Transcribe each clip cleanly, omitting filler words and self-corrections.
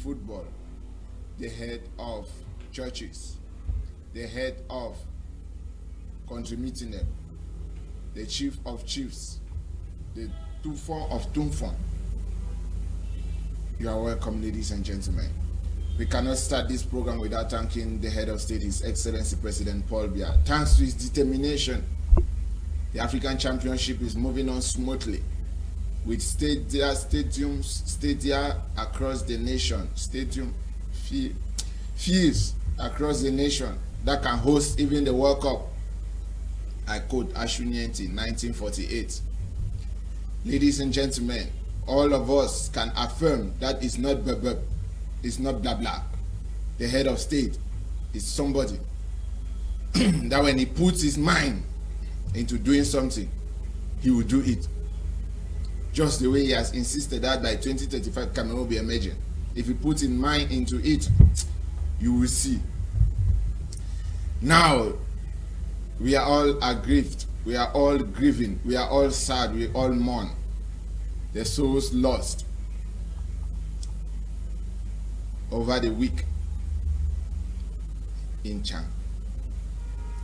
football, the head of churches, the head of country meeting, the chief of chiefs, the Tufon of Tumfon. You are welcome, ladies and gentlemen. We cannot start this program without thanking the head of state, His Excellency President Paul Biya. Thanks to his determination, the African Championship is moving on smoothly with stadia across the nation, fields across the nation that can host even the World Cup. I quote Ashunienti, 1948. Ladies and gentlemen, all of us can affirm that it's not blah, it's not blah blah. The head of state is somebody that when he puts his mind into doing something, he will do it. Just the way he has insisted that by 2035 Cameroon will be emerging. If he puts his mind into it, you will see. Now, we are all aggrieved, we are all grieving, we are all sad, we all mourn. The souls lost over the week in Chang.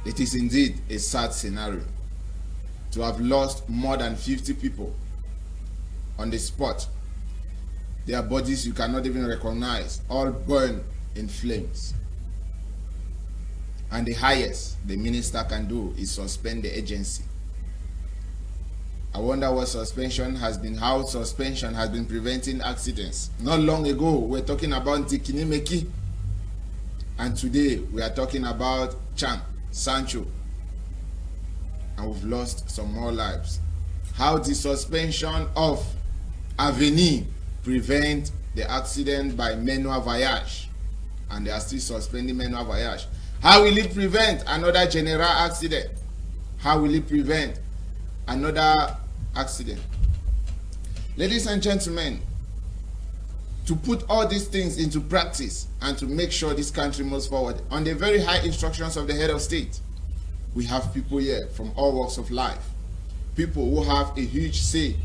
It is indeed a sad scenario to have lost more than 50 people on the spot. Their bodies you cannot even recognize, all burned in flames. And the highest the minister can do is suspend the agency. I wonder what suspension has been, how suspension has been preventing accidents. Not long ago, we were talking about Dikinimeki, and today we are talking about Chang, Sancho, and we've lost some more lives. How the suspension of Aveni prevent the accident by Menua Voyage, and they are still suspending Menua Voyage. How will it prevent another general accident? How will it prevent another accident? Ladies and gentlemen, to put all these things into practice and to make sure this country moves forward on the very high instructions of the head of state, we have people here from all walks of life, people who have a huge say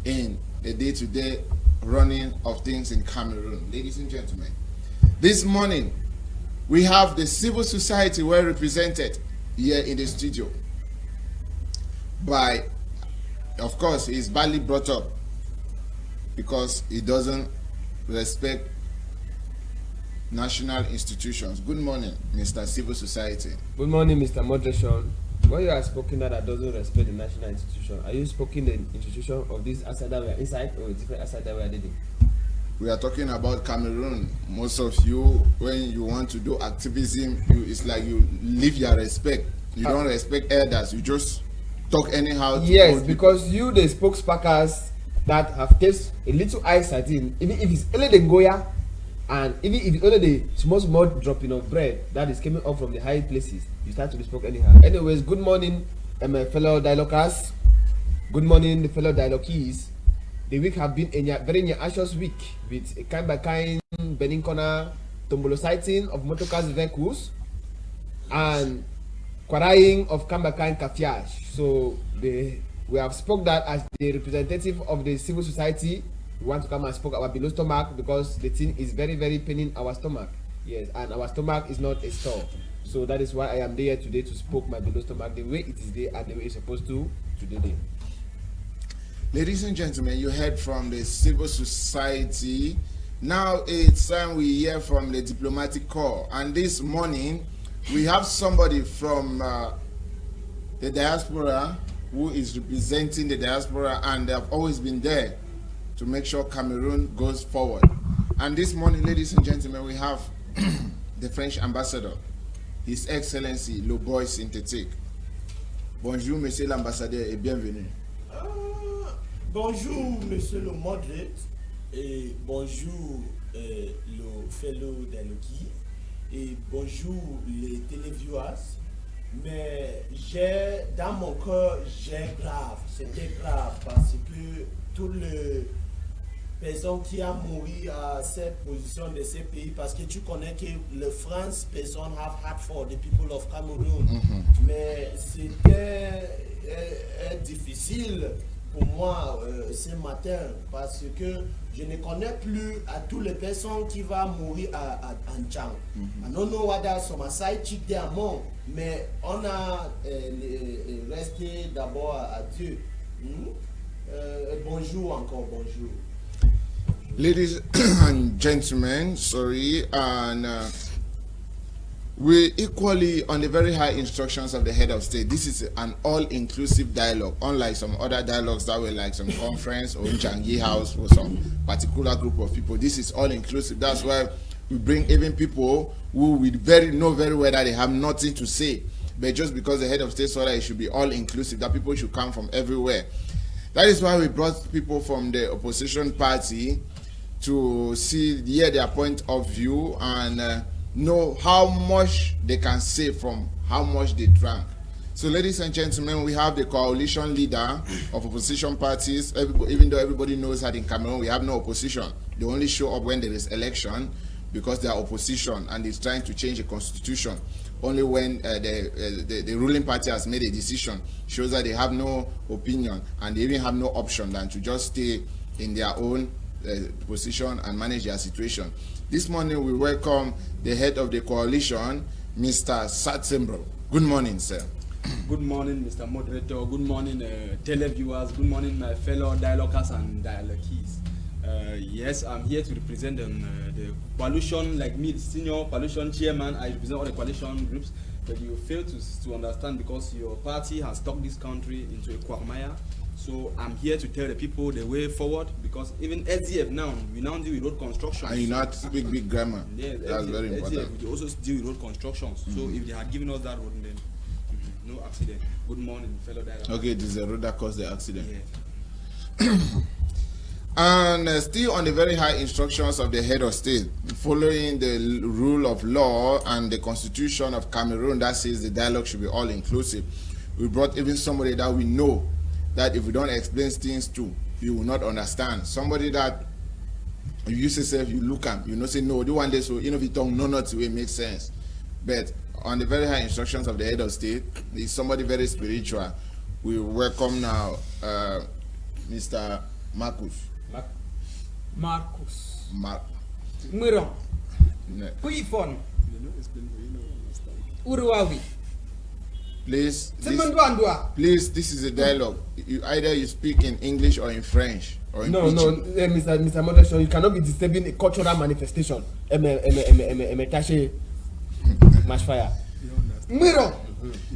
in the day-to-day running of things in Cameroon. Ladies and gentlemen, this morning we have the civil society well represented here in the studio by, of course, he's badly brought up because he doesn't respect national institutions. Good morning, Mr. Civil Society. Good morning, Mr. Moderation. When you are speaking that doesn't respect the national institution, are you speaking the institution of this asset that we are inside or a different asset that we are leading? We are talking about Cameroon. Most of you, when you want to do activism, it's like you leave your respect. You don't respect elders. You just talk anyhow. Yes, because you, the spokespersons that have tasted a little ice sardine, even if it's only the Goya, and even if it's only the small dropping of bread that is coming up from the high places, you start to be spoke anyhow. Anyways, good morning, my fellow dialoguers. Good morning, the fellow dialoguees. The week have been a very anxious week with a kind by kind Benin Corner tombolo sighting of motorcars vehicles and quarrying of kind by kind cafiage. So we have spoke that as the representative of the civil society, we want to come and spoke our below stomach because the thing is very, very paining our stomach. Yes, and our stomach is not a store. So that is why I am there today to spoke my below stomach the way it is there and the way it's supposed to today. Ladies and gentlemen, you heard from the civil society. Now it's time we hear from the diplomatic corps. And this morning, we have somebody from the diaspora who is representing the diaspora, and they have always been there to make sure Cameroon goes forward. And this morning, ladies and gentlemen, we have the French ambassador, His Excellency Loboy Synthetic. Bonjour, Monsieur l'ambassadeur, et bienvenue. Bonjour, Monsieur le Moderate, et bonjour le fellow dialogues, et bonjour les téléviewers. Mais dans mon cœur, c'était grave, parce que toutes les personnes qui ont mouru à cette position de ces pays, parce que tu connais que le France, personne have heart for the people of Cameroon. Mais c'était difficile pour moi ce matin parce que je ne connais plus à toutes les personnes qui vont mourir à Anchang. I don't know what are some side chick there among, mais on a resté d'abord à Dieu. Bonjour encore, bonjour. Ladies and gentlemen, sorry, and we're equally on the very high instructions of the head of state. This is an all-inclusive dialogue, unlike some other dialogues that were like some conference or Changi House for some particular group of people. This is all-inclusive. That's why we bring even people who we know very well that they have nothing to say, but just because the head of state saw that it should be all-inclusive, that people should come from everywhere. That is why we brought people from the opposition party to hear their point of view and know how much they can say from how much they drank. So, ladies and gentlemen, we have the coalition leader of opposition parties. Even though everybody knows that in Cameroon we have no opposition, they only show up when there is election because they are opposition and it's trying to change the constitution. Only when the ruling party has made a decision shows that they have no opinion and they even have no option than to just stay in their own position and manage their situation. This morning we welcome the head of the coalition, Mr. Satsembro. Good morning, sir. Good morning, Mr. Moderator. Good morning, televiewers. Good morning, my fellow dialoguers and dialoguees. Yes, I'm here to represent the coalition, like me, the senior coalition chairman. I represent all the coalition groups, but you fail to understand because your party has stuck this country into a quagmire. So I'm here to tell the people the way forward because even SDF now, we now deal with road construction. And you not speak big grammar. Yes, that's SDF, very important. SDF, we also deal with road constructions. So if they had given us that road, then no accident. Good morning, fellow dialoguers. Okay, this is the road that caused the accident. Yeah. And still on the very high instructions of the head of state, following the rule of law and the constitution of Cameroon that says the dialogue should be all inclusive, we brought even somebody that we know that if we don't explain things to, you will not understand. Somebody that you use yourself, you look at, you know, say no, do one day so you know, if you talk no, not to it makes sense. But on the very high instructions of the head of state, is somebody very spiritual. We welcome now Mr. Marcus. Marcus. Mar Mwiro. ne- Kuifon. Uruwawi. Please, Simandwandwa. please, this is a dialogue. Either you speak in English or in French or in No, Pidgin. Mr. Moderation, you cannot be disturbing a cultural manifestation. Tashe match fire. Mwiro.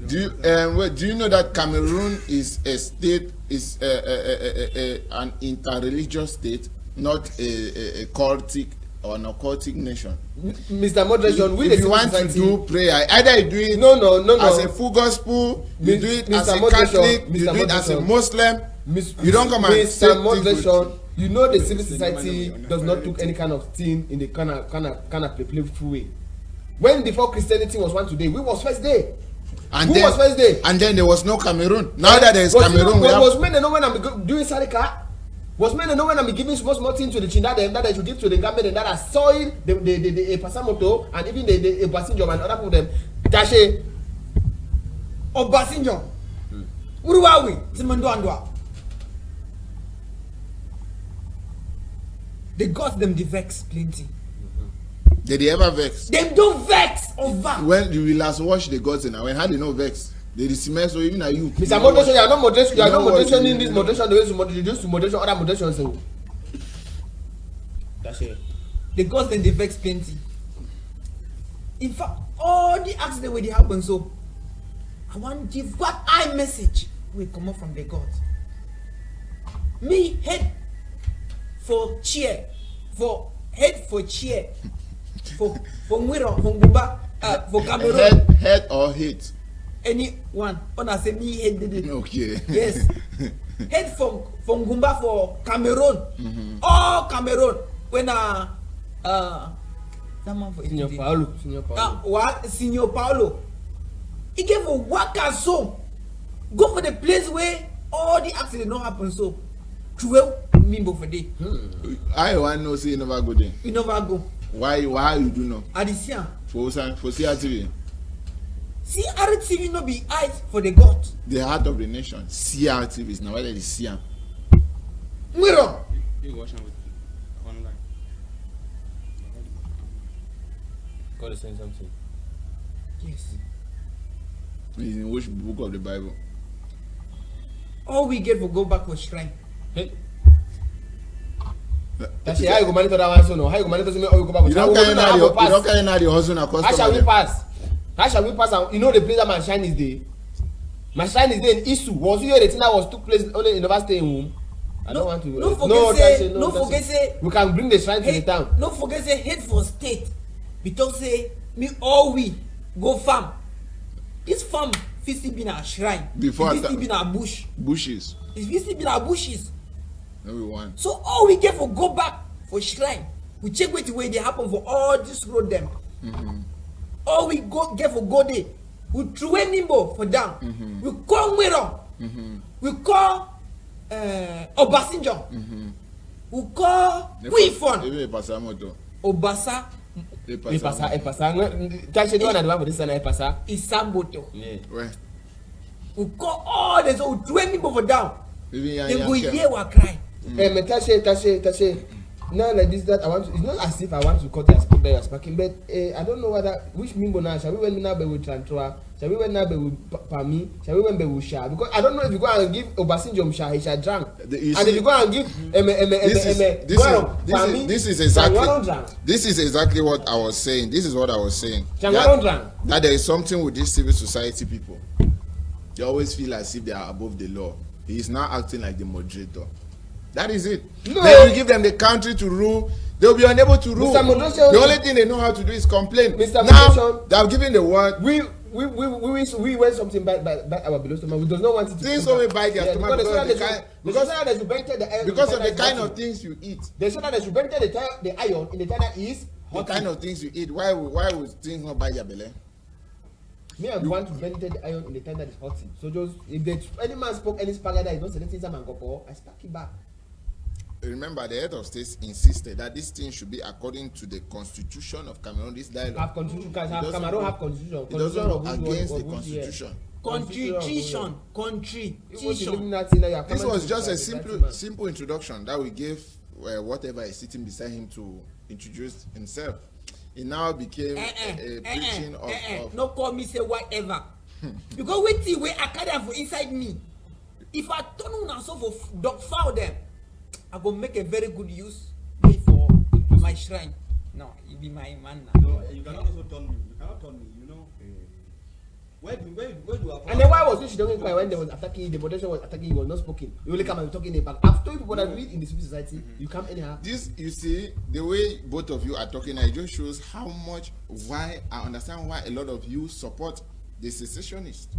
Do you know that Cameroon is a state, is an interreligious state, not a cultic or an occultic nation? Mr. Moderation, we If you want to do prayer, either you do it no. as a full gospel, you do it as Mr. a Moderation, Catholic, you Mr. do it as a Moderation. Muslim. You don't come and say Mr. things Moderation, with- you know the civil society does not took any kind of thing in the kind of playful way. When before Christianity was one today, we was first day. And Who then, was first day? And then there was no Cameroon. Now that there is Was Cameroon, we was have. men know when I'm doing sarika? Was men know when I'm giving small thing to the chin that they should give to the government and that are soil the Pasamoto and even the Basinjo and other people them. Tashe. Obasinjo. Uruwawi. Simandwandwa. They got them the vex plenty. Did they ever vex? Them don't vex over. When you will last watch the gods and when how they no vex? They dismiss so even are you. Mr. Moderation, you are not moderation. You are You not know what moderation you- in this moderation the way you reduce to moderation other moderation. So that's it. They got them the vex plenty. In fact, all the accident where they happen, so I want to give what I message will come up from the God. Me head for cheer, for head for cheer, for Mwiro, for Gumba, for Cameroon, Head or hate? anyone. When I say me head did it. Okay. Yes. Head from Gumba for Cameroon. All Cameroon. When that man for Senior Italy. Paulo. What Senior Paulo? He gave a worker so go for the place where all the accident don't happen so. True Mimbo for day. I want to know say you never go there. We never go. Why you do know? Adisia. For CRTV, CRTV no be eyes for the God. the heart of the nation. CRTV is now whether it's CR. Mwiro. You watch with online. God is saying something. Yes. He's in which book of the Bible? All we get for go back for shrine. Hey. Tashi, how you go monitor that one so no? How you go monitor me or you go back? You don't carry now your husband across. How shall we pass? How shall we pass? And you know the place that my shrine is there. My shrine is there in Isu. Was you here the thing that was took place only in the stay in womb? I don't want to. No forget say. No Tashi. forget say. We can bring the shrine to the town. No forget say head for state. Because say me all we go farm. This farm fit still be na shrine. Before it fit still be na bush. Bushes. It fit still be na bushes. No, we want. So all we get for go back for shrine. We check wetin wey dey happen for all this road dem. All we go get for go there. We throw Nimbo for down. We call Mwiro. We call Obasanjo. We call Quifon. Even Pastor Moto. Obasa E pasa. Tashi the one at the one for this one. E pasa. Isamboto. Yeah. Where? We call all this. We throw Nimbo for down. Even They go hear we cry. Tashi. Now like this that I want to. It's not as if I want to cut your speak that you're speaking, but I don't know whether which Mimbo now. Shall we went now be with Trantoa? Shall we went now be with Pami? Shall we went be with Sha? Because I don't know if you go and give Obasanjo Sha, he shall drunk. And if you go and give This is exactly what I was saying. This is what I was saying. That there is something with these civil society people. They always feel as if they are above the law. He is now acting like the moderator. That is it. No. Then you give them the country to rule. They will be unable to rule. Mr. Modration, the only thing they know how to do is complain. Mr. Now Modration, they have given the word. we went something by our below stomach. We does not want it to. Things only by their stomach because of the kind of things you eat. They said that they should enter the iron in the time that is The kind of things you eat. Why would things not buy your belly? Me, I want to enter the iron in the time that is hot. So just if any man spoke any spaghetti that is not selecting some and go I spark it back. Remember, the head of state insisted that this thing should be according to the constitution of Cameroon. This dialogue. Have constitution, Cameroon have constitution. It doesn't go against the constitution. Constitution. This was just a simple introduction that we gave whatever is sitting beside him to introduce himself. It now became a preaching of no call me say whatever. Because wait till I carry am for inside me. If I turn on so for dog foul them, I go make a very good use for my shrine. No, you be my man now. No, you cannot also turn me. You cannot turn me. You know. Where do and then why was she talking when they was attacking the moderation was attacking he was not speaking you only come and talking about I've told people that read in the civil society you come anyhow. This you see the way both of you are talking it just shows how much I understand why a lot of you support the secessionists.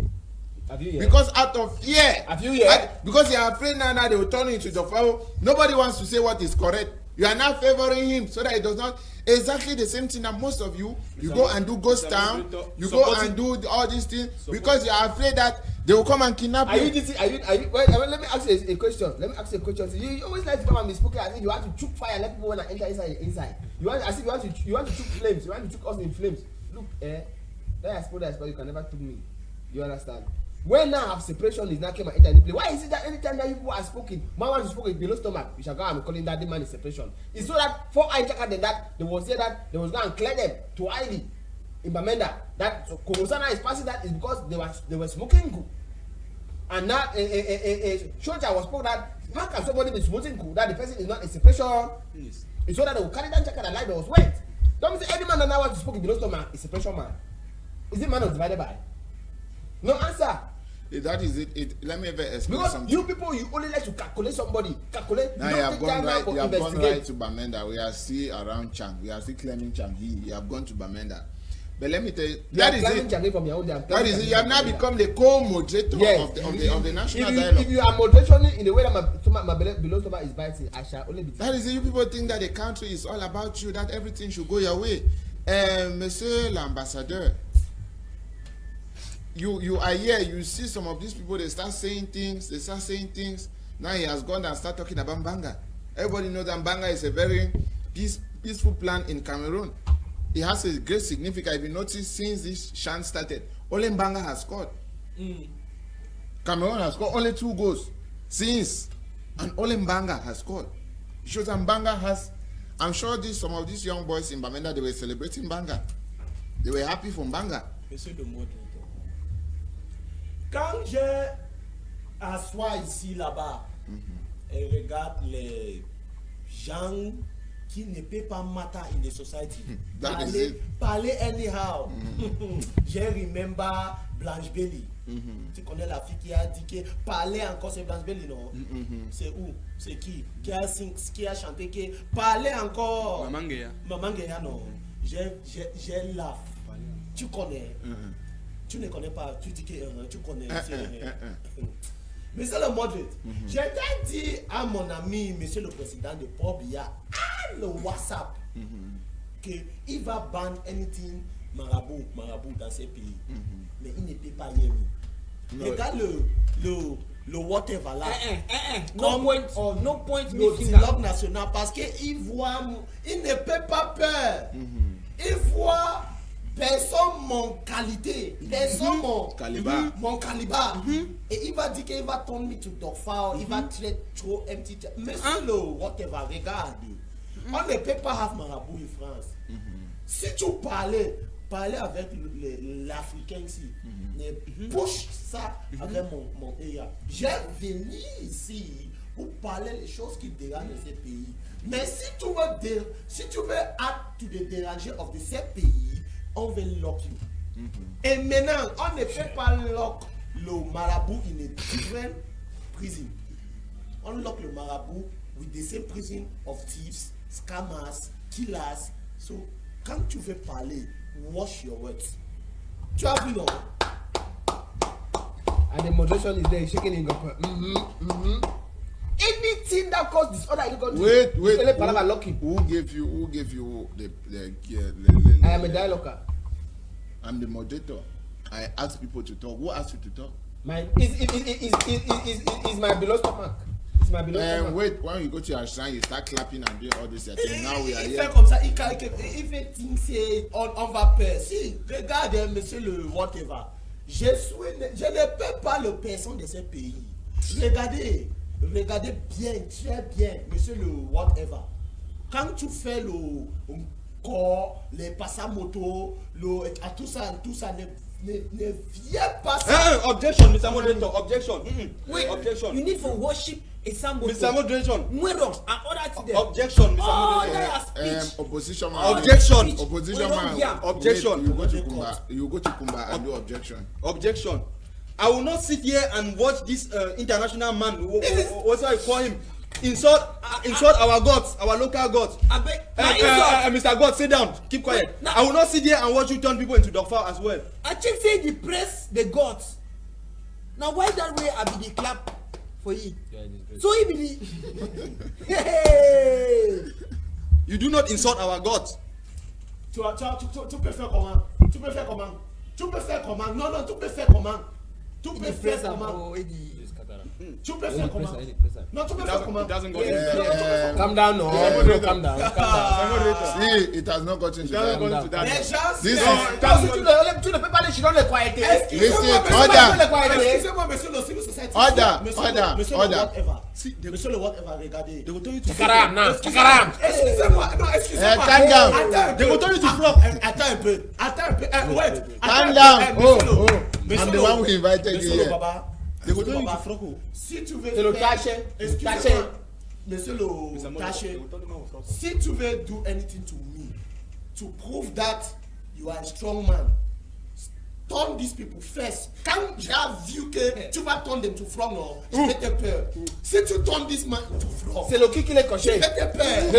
Have you heard? Because out of fear. Have you heard? Because you are afraid now they will turn into the foul. Nobody wants to say what is correct. You are now favoring him so that it does not exactly the same thing that most of you go and do ghost town, you go and do all these things because you are afraid that they will come and kidnap you. Wait, let me ask you a question. You always like to come and be spoken as if you want to choke fire, let people when I enter inside. You want as if you want to choke flames, you want to choke us in flames. Look, that I suppose you can never choke me. You understand? When now have separation is now came and enter the play. Why is it that anytime that people are spoken, man wants to speak below stomach, we shall go and calling that the man is separation. It's so that for I check than that they was there that they was going to clear them to ID in Bamenda. That so Komosana is passing that is because they were smoking good. And now a soldier was spoke that how can somebody be smoking good that the person is not a separation? Yes. It's so that they will carry that check and light that was wet. Don't say any man that now wants to speak below stomach is separation man. Is it man or divided by? No answer. That is it. Let me explain because something. you people, you only like to calculate somebody. Now you have gone right. You have gone right to Bamenda. We are still around Chang. We are still claiming Chang. You have gone to Bamenda. But let me tell you, that is it. From your own, that is it. You have now become the co-moderator of the national dialogue. If you are moderating in the way that my below stomach is biting, I shall only be. That is it. You people think that the country is all about you. That everything should go your way. Monsieur l'ambassadeur. You are here, you see some of these people, they start saying things. Now he has gone and start talking about Mbanga. Everybody knows that Mbanga is a very peaceful plan in Cameroon. It has a great significance. If you notice, since this Shan started, only Mbanga has scored. Cameroon has scored only 2 goals since And only Mbanga has scored. It shows that Mbanga has. I'm sure some of these young boys in Bamenda, they were celebrating Mbanga. They were happy for Mbanga. Monsieur le modérateur. Quand je assois ici là-bas et regarde les gens qui ne peuvent pas matter in the society, That is it. parler anyhow. Je remember Blanche Belly. Tu connais la fille qui a dit que parler encore c'est Blanche Belly, non? C'est où? C'est qui a chanté que parler encore? Maman Guéa. Maman Guéa, non. J'ai laugh. Tu connais. Tu ne connais pas. Tu dis que tu connais. Monsieur le modèle, j'ai dit à mon ami, monsieur le président de Port Biya, le WhatsApp, qu'il va ban anything marabout dans ces pays. Mais il ne peut pas y aller. Regarde le whatever là. No point Le making dialogue national parce qu'il voit, il ne peut pas peur. Il voit personne mon qualité, personne mon Calibre. mon calibre. Et il va dire qu'il va tourner to Dorfao, il va traiter trop un petit. Mais le whatever, regarde. On ne peut pas avoir marabout en France. Si tu parlais avec l'Africain ici, push ça avec mon pays. J'ai venu ici pour parler les choses qui dérangent ces pays. Mais si tu veux add to the déranger of ces pays, on va lock you. Et maintenant, on ne peut pas lock le marabout in a different prison. On lock le marabout with the same prison of thieves, scammers, killers. So, quand tu veux parler, watch your words. Tu as vu, non? And the moderation is there, shaking in up. Anything that cause disorder in the country. Wait. Ele Palava lock him. Who gave you the I am a dialoguer. I'm the moderator. I ask people to talk. Who asked you to talk? Is my below stomach. It's my below stomach. Wait, when you go to your shrine, you start clapping and doing all this. Now we are Il here. fait comme ça, il fait c'est on va perdre. Si, regarde, monsieur le whatever. Je ne peux pas le personne de ce pays. Regardez bien, très bien, monsieur le whatever. Quand tu fais le corps, les passamoto, tout ça ne vient pas ça. Objection, Mr. Moderator. Objection. Wait, Objection. you need for worship a sambo. Mr. Moderation. Mwero and other to them. Objection, Mr. Oh, Moderator. that speech. Opposition man. Objection. Opposition We man. don't hear. Objection. You go to Kumba and do objection. Objection. I will not sit here and watch this international man. What's I call him? Insult our gods, our local gods. I beg. Mr. God, sit down. Keep quiet. Wait, now- I will not sit here and watch you turn people into dogfowl as well. I just say the praise the gods. Now why that way I be the clap for you? So he be the. Hey! You do not insult our gods. Tu peux faire comment? Non, tu peux faire comment? Tu peux faire comment? Tu peux faire comment? Non, tu peux faire comment? It doesn't go Yeah. into Calm down, no. Calm down. See, it has not gotten to It doesn't go that. into that. Les gens, This c'est- Tu ne peux pas les chier dans les quiet. Excusez-moi, Listen, monsieur order. Excusez-moi, monsieur le civil society. Order, Monsieur order, le order. whatever. See, they Monsieur le whatever, regardez. will tell you to Karam, now. Excusez-moi, non, excusez-moi. Calm down. Attends, They will tell you to flop. Attends un peu. Wait. Calm Attends, down. monsieur I'm le- the one who invited you Monsieur le here. Baba. They will tell you Baba, to flop. Si tu veux C'est le faire- taché. Excusez-moi, Taché. monsieur le taché. Si tu veux do anything to me to prove that you are a strong man, turn these people first. Quand j'ai vu que tu vas turn them to frog, non, je vais te peur. Si tu turn this man to frog, C'est le qui les je coché. vais te peur.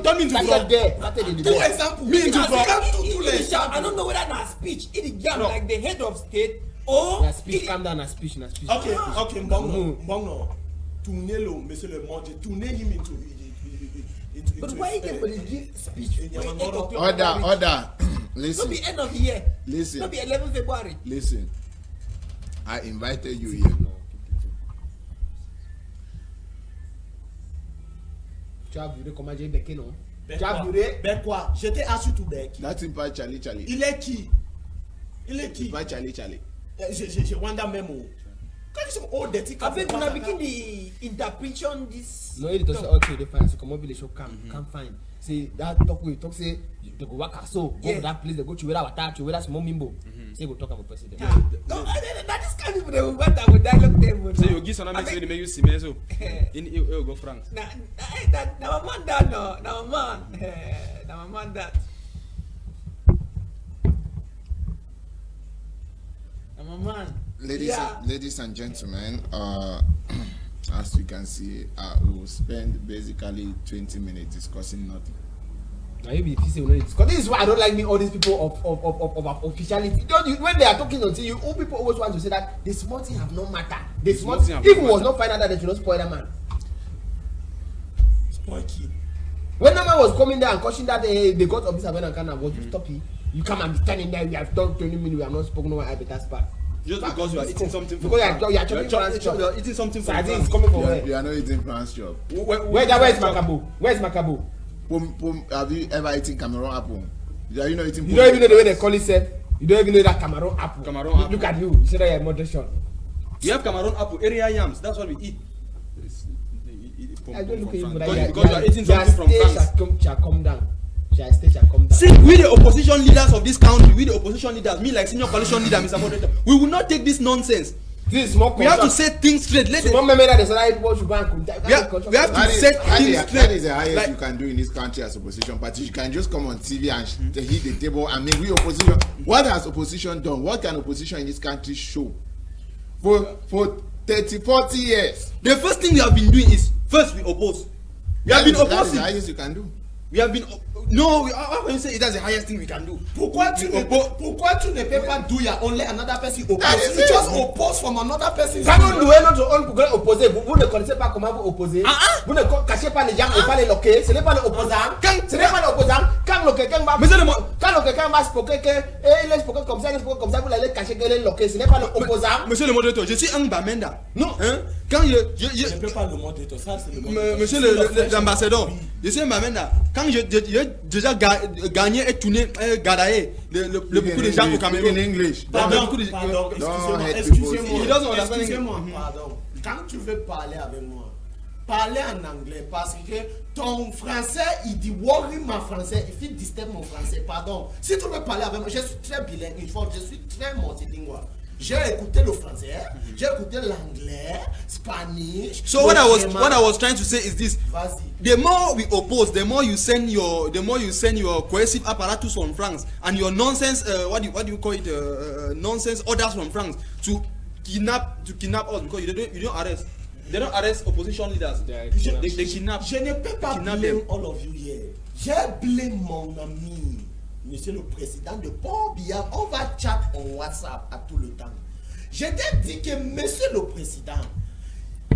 Turn into frog. Pour exemple, Me into frog. tous les gens. I don't know whether that's speech. It is jam like the head of state or Na speech, calm down, na speech. Ok, bon, tournez le, monsieur le monde, tournez him into But why you get for the give speech? In when your 8 mother- o'clock Order, already? order. No Listen, be end of the year. Listen. No be 11 February. listen. I invited you here. Tu as vu comment j'ai becqué, non? Ben Tu as quoi? vu? Ben quoi? Je t'ai assis tout bec. That's in part Charlie. Il est qui? Il est qui? Pas Charlie. Je wonder même où. Quand some old dirty I think when I begin the interpretation this. No, it also okay. They find so come up village show can't find. Say that talk we talk say they go work so go to that place they go to where water to where small mimbo. Say go talk about president. No, that is kind of people they will want that would dialogue them. So you give some make say they make you see me so. In you go France. Now my man that no, now my man that. Now my man. Ladies and gentlemen, as you can see, we will spend basically 20 minutes discussing nothing. Now you be say we know it. Because this is why I don't like me all these people of officiality. When they are talking until you, all people always want to say that the small thing have no matter. The small thing if it was not find out that they should not spoil that man. Spoil key. When that man was coming there and cautioning that they got of this and kind of was to stop you. You come and be standing there. We have done 20 minutes. We have not spoken. No, I better spark. Just because you are eating something from because you are chopping France chop. You are eating something from Sardines France. coming from where? You are not eating France chop. Where is Macabo? Where is Macabo? Have you ever eaten Cameroon apple? Are you not eating? You don't even know the way they call it, sir. You don't even know that Cameroon apple. Look at you. You say that you are moderation. We have Cameroon apple, area yams. That's what we eat. I don't look at you, because you are eating something from France. Shall come down. Shall come down. See, we the opposition leaders of this country, we the opposition leaders, me like senior coalition leader, Mr. Moderator, we will not take this nonsense. This is more. We have to say things straight. Let one member that is people should go and we have to say things straight. That is the highest you can do in this country as opposition party. You can just come on TV and hit the table and make we opposition. What has opposition done? What can opposition in this country show? For 30, 40 years. The first thing we have been doing is first we oppose. We have been opposing. That is the highest you can do. We have been how can you say that's the highest thing we can do? Pourquoi tu ne peux pas do your only another person oppose? You just oppose from another person. Quand on doit notre on pourrait opposer, vous ne connaissez pas comment vous opposez. Vous ne cachez pas les gens et pas les loquer. Ce n'est pas l'opposant. Ce n'est pas l'opposant. Quand le quelqu'un va spoker que il est spoker comme ça, vous allez cacher que est loqué. Ce n'est pas l'opposant. Monsieur le modérateur, je suis un Bamenda. Non. Hein? Quand je ne peux pas le modérateur, ça c'est le modérateur. Monsieur l'ambassadeur, je suis un Bamenda. Quand j'ai déjà gagné et tourné Gadaye, beaucoup de gens au Cameroun. In English. Pardon, excusez-moi, pardon. Quand tu veux parler avec moi, parler en anglais parce que ton français, il dit worry ma français, il fait disturb mon français, pardon. Si tu veux parler avec moi, je suis très bilingue, je suis très multilingual. J'ai écouté le français, j'ai écouté l'anglais, Spanish. So what I was trying to say is this: the more we oppose, the more you send your coercive apparatus from France and your nonsense what do you call it nonsense orders from France to kidnap us because you don't arrest. They don't arrest opposition leaders. They kidnap. Je ne peux pas blame all of you here. J'ai blame mon ami. Monsieur le Président de Port-Billard, on va chat en WhatsApp à tout le temps. Je t'ai dit que Monsieur le Président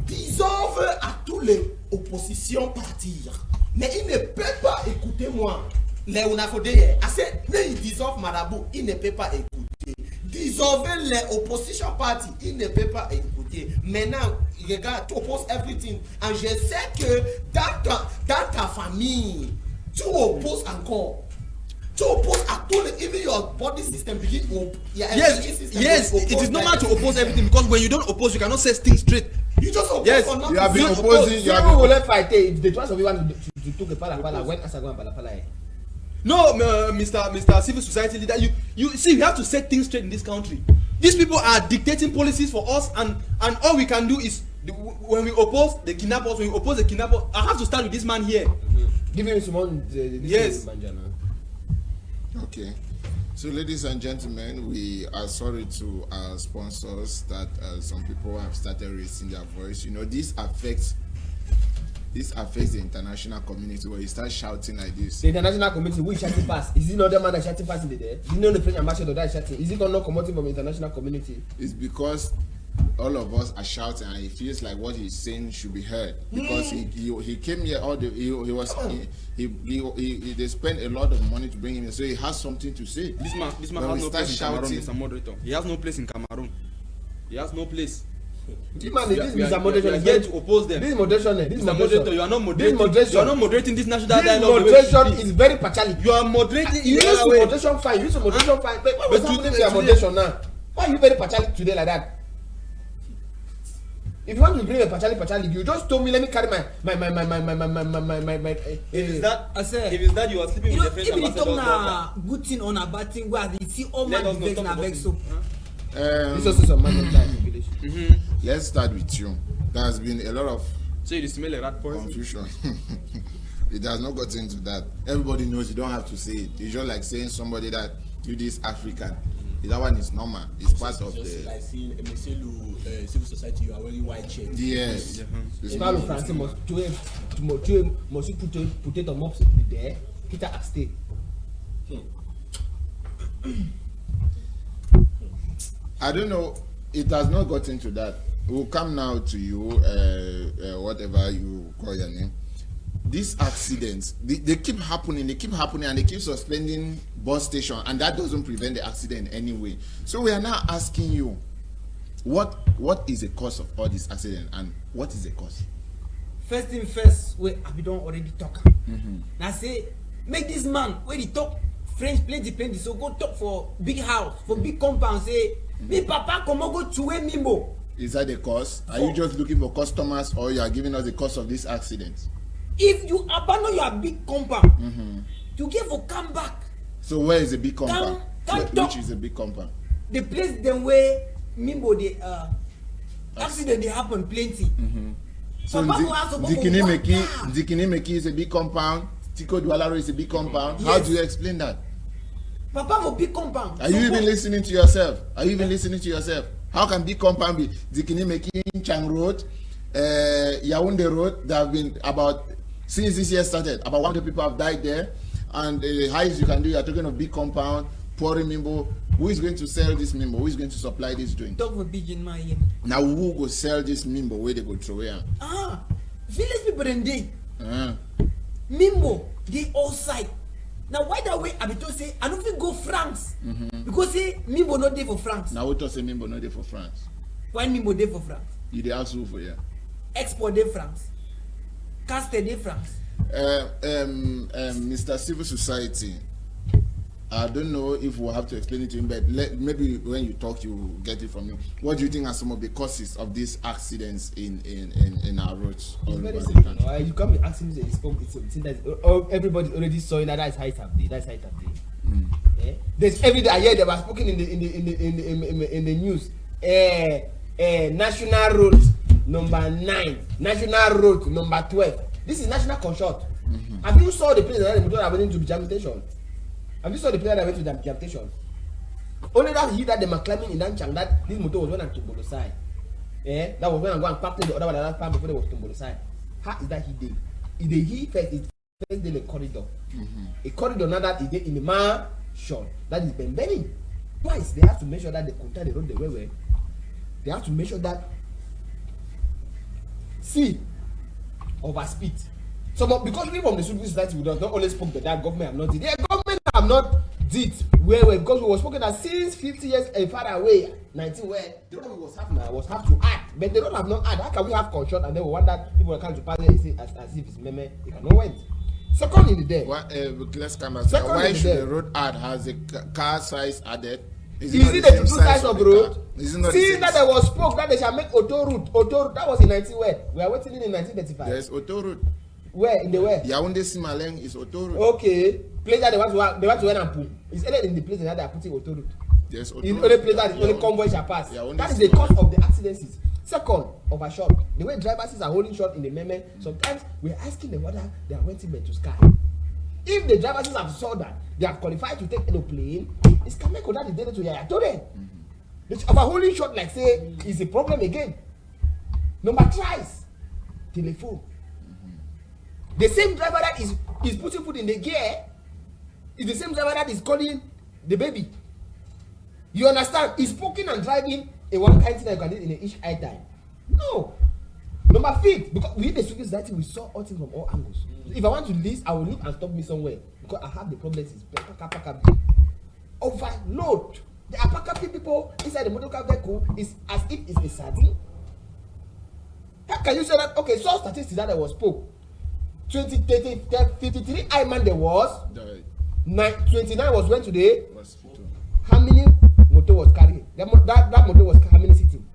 dissolve à tous les oppositions partir. Mais il ne peut pas écouter moi. Les Unafodeye, il dissolve Marabout, il ne peut pas écouter. Dissolver les opposition parties, il ne peut pas écouter. Maintenant, regarde, tu opposes everything. Et je sais que dans ta famille, tu opposes encore. To oppose at all, even your body system begin to yes, it is normal to oppose everything because when you don't oppose, you cannot say things straight. You just oppose for nothing. You have been opposing. You will let fight. If the trust of you want to talk about when Asagwan Palapala. No, Mr. Civil Society leader, you see, we have to set things straight in this country. These people are dictating policies for us, and all we can do is when we oppose, they kidnap us. When we oppose, they kidnap us. I have to start with this man here. Give him some yes. Okay, so ladies and gentlemen, we are sorry to our sponsors that some people have started raising their voice. You know, this affects the international community when you start shouting like this. The international community, who is shouting pass? Is it not the man that shouting pass in there? Is it not the French ambassador that is shouting? Is it not coming from the international community? It's because all of us are shouting and he feels like what he's saying should be heard because he came here they spent a lot of money to bring him in, so he has something to say. This man has no place in Cameroon, Mr. Moderator. He has no place in Cameroon. He has no place. This man, this Mr. Moderation is here to oppose them. This moderation, Mr. Moderator, you are not moderating. You are not moderating this national dialogue. This moderation is very partial. You are moderating. You use moderation fine. You use moderation fine. But what was happening to your moderation now? Why are you very partial today like that? If you want to bring a pachali, you just told me let me carry my. If it's that, I said, if it's that you are sleeping you with know, a if French you talk ambassador's na daughter. good thing or na bad thing, where they see all Let man us not vex talk na about vex it. so. This also some man of die in village. Let's start with you. There has been a lot of So you smell a rat poison. confusion. It has not gotten into that. Everybody knows you don't have to say it. It's just like saying somebody that you this African. That one is normal. It's part of Just the. like saying, Monsieur Le Civil Society, you are wearing white shirt. Yes. It's Parle normal. français, must put it on mops there. Kita a stay. I don't know. It has not gotten to that. We'll come now to you, whatever you call your name. These accidents, they keep happening, and they keep suspending bus station, and that doesn't prevent the accident anyway. So we are now asking you, what is the cause of all this accident, and what is the cause? First thing first, we have don already talk. Now say, make this man where he talk French plenty, so go talk for big house, for big compound, say, me papa come go to a mimbo. Is that the cause? Are you just looking for customers, or you are giving us the cause of this accident? If you abandon your big compound, you get for come back. So where is the big compound? Can't Which talk. is the big compound? The place them where mimbo the accident they happen plenty. So Papa go ask about Dikinimeki is a big compound. Tiko Dualaro is a big compound. How Yes. do you explain that? Papa for big compound. Are you even listening to yourself? How can big compound be Dikinimeki, Chang Road, Yaounde Road? There have been about, since this year started, about 100 people have died there. And the highest you can do, you are talking of big compound, pouring mimbo. Who is going to sell this mimbo? Who is going to supply this drink? Talk for big in my ear. Now who go sell this mimbo? Where they go throw it? Village people then dey. Uh, Mimbo dey outside. Now why that way I be to say I don't fit go France because say Mimbo no dey for France. now we talk say mimbo not there for France. Why Mimbo dey for France? You dey ask who for here? Export dey France. Castel dey France. Mr. Civil Society, I don't know if we'll have to explain it to him, but maybe when you talk, you will get it from him. What do you think are some of the causes of these accidents in our roads all It's over very the simple. country? You can't be asking me. Everybody already saw it. That's height of day. That's height of day. Yeah? There's every day I hear they were spoken in the news. National road number 9, national road number 12. This is national consult. Have you saw the place that the motor went to the jam station? Have you saw the place that went to the jam station? Only that he that they were climbing in that chang that this motor was when I'm Tumbolo side. Yeah, that was when I go and park the other one last time before they was Tumbolo side. How is that he did? Is the he first? Is first day the corridor? A corridor now that is there in the mansion that is bending. Twice they have to make sure that they contact the road the way. They have to make sure that see overspeed. So because we from the civil society we does not always spoke that government have not did. The government have not did where because we was spoken that since 50 years far away 19 where the road was have to act, but the road have not act. How can we have construct and then we want that people come to pass there say as if it's meme they cannot went. Second in the day. Let's come back. Second Why in the should day. the road ad has a car size added? Is not it the the same two sides of the road? car? Is it not the See same that there was spoke that they shall make auto route that was in 19 where we are waiting in 1935. There's auto road. Where in the where? Yaounde Simaleng is auto road. Okay, place that they want to went and put. It's either in the place that they are putting auto route. There's auto In road. only place that is only Yaounde- convoy shall pass. Yaounde That is the Simaleng. cause of the accidents. Second, overshot. The way drivers are holding short in the meme, sometimes we are asking them whether they are waiting to sky. If the drivers have saw that they are qualified to take aeroplane, it's Kameko that is there to Yaya Tore. The overholding shot like say is a problem again. Number tries telephone. The same driver that is putting food in the gear is the same driver that is calling the baby. You understand? He's poking and driving a one kind thing that you can do in each eye time. No. Number 5, because we the civil society we saw all things from all angles. If I want to list, I will look and stop me somewhere because I have the problems is overload. The apakapi people inside the motor car vehicle is as if it's a sardine. How can you say that? Okay, so statistics that I was spoke. 53 I man there was. The 29 was went today. hospital. How many motor was carrying? That motor was how many sitting?